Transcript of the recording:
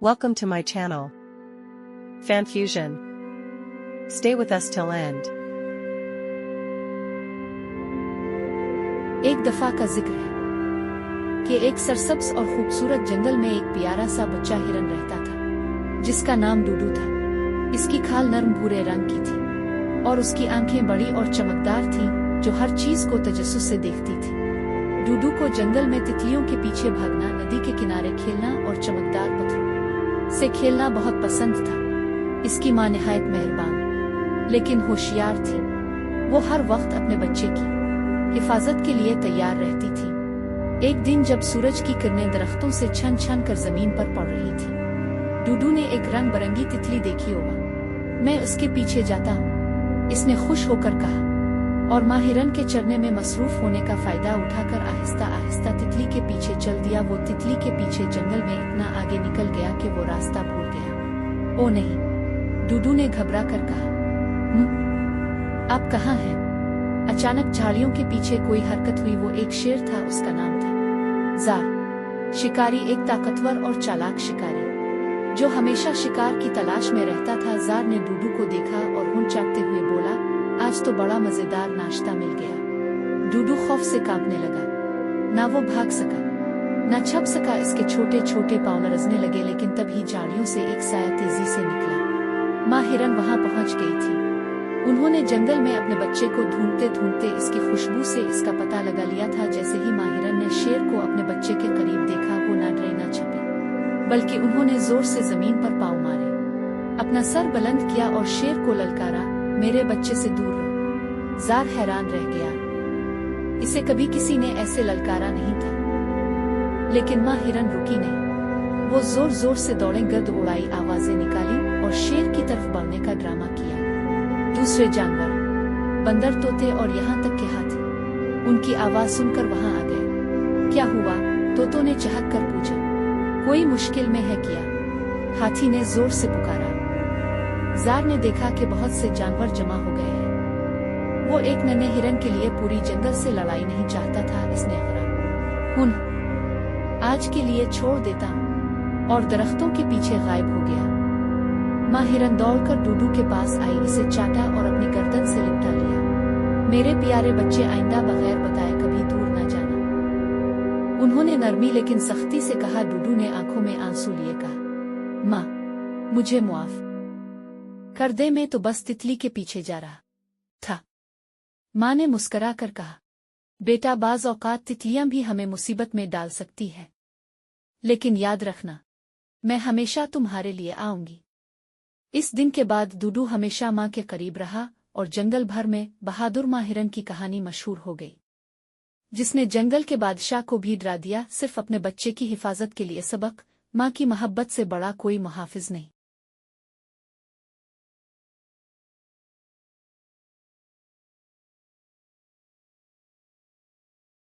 Welcome to my channel, FanFusion. Stay with us till end. एक दफा का जिक्र है कि एक सरसब्ज और खूबसूरत जंगल में एक प्यारा सा बच्चा हिरन रहता था, जिसका नाम डूडू था। इसकी खाल नरम भूरे रंग की थी और उसकी आंखें बड़ी और चमकदार थीं, जो हर चीज को तजस्सुस से देखती थी। डूडू को जंगल में तितलियों के पीछे भागना, नदी के किनारे खेलना और चमकदार पत्थरों से खेलना बहुत पसंद था। इसकी माँ निहायत मेहरबान लेकिन होशियार थी। वो हर वक्त अपने बच्चे की हिफाजत के लिए तैयार रहती थी। एक दिन जब सूरज की किरणें दरख्तों से छन छन कर जमीन पर पड़ रही थी, डूडू ने एक रंग बिरंगी तितली देखी होगा। मैं उसके पीछे जाता हूँ, इसने खुश होकर कहा, और माँ हिरन के चरने में मसरूफ होने का फायदा उठाकर आहिस्ता आहिस्ता तितली के पीछे चल दिया। वो तितली के पीछे जंगल में इतना आगे निकल गया कि वो रास्ता भूल गया। ओ नहीं, डूडू ने घबरा कर कहा, आप कहाँ हैं? अचानक झाड़ियों के पीछे कोई हरकत हुई। वो एक शेर था, उसका नाम था जार। शिकारी, एक ताकतवर और चालाक शिकारी जो हमेशा शिकार की तलाश में रहता था। जार ने डूडू को देखा और हुन चाटते हुए बोला, आज तो बड़ा मजेदार नाश्ता मिल गया। डूडू खौफ से कांपने लगा। ना वो भाग सका, ना छप सका। इसके छोटे छोटे पांव लरजने लगे। लेकिन तभी झाड़ियों से एक साया तेजी से निकला। माँ हिरन वहां पहुंच गई थी। उन्होंने जंगल में अपने बच्चे को ढूंढते ढूंढते इसकी खुशबू से इसका पता लगा लिया था। जैसे ही माँ हिरन ने शेर को अपने बच्चे के करीब देखा, वो ना डरे ना छपे, बल्कि उन्होंने जोर से जमीन पर पांव मारे, अपना सर बुलंद किया और शेर को ललकारा, मेरे बच्चे से दूर रहो। जार हैरान रह गया। इसे कभी किसी ने ऐसे ललकारा नहीं था। लेकिन माँ हिरन रुकी नहीं। वो जोर जोर से दौड़े, गर्द उड़ाई, आवाजें निकाली और शेर की तरफ बढ़ने का ड्रामा किया। दूसरे जानवर, बंदर, तोते और यहाँ तक के हाथी उनकी आवाज सुनकर वहां आ गए। क्या हुआ? तोतों ने चहक कर पूछा। कोई मुश्किल में है क्या? हाथी ने जोर से पुकारा। जार ने देखा कि बहुत से जानवर जमा हो गए हैं। वो एक नन्हे हिरन के लिए पूरी जंगल से लड़ाई नहीं चाहता था। इसने कहा, हुन, आज के लिए छोड़ देता हूँ, और दरख्तों के पीछे गायब हो गया। माँ हिरन दौड़कर डूडू के पास आई, इसे चाटा और अपनी गर्दन से लिपटा लिया। मेरे प्यारे बच्चे, आइंदा बगैर बताए कभी दूर न जाना, उन्होंने नरमी लेकिन सख्ती से कहा। डूडू ने आंखों में आंसू लिए कहा, माँ मुझे मुआफ कर दे, मैं तो बस तितली के पीछे जा रहा था। माँ ने मुस्करा कर कहा, बेटा, बाज औकात तितलियां भी हमें मुसीबत में डाल सकती है, लेकिन याद रखना, मैं हमेशा तुम्हारे लिए आऊंगी। इस दिन के बाद डूडू हमेशा माँ के करीब रहा और जंगल भर में बहादुर माँ हिरन की कहानी मशहूर हो गई, जिसने जंगल के बादशाह को भी डरा दिया। सिर्फ अपने बच्चे की हिफाजत के लिए सबक, माँ की मोहब्बत से बड़ा कोई मुहाफिज नहीं।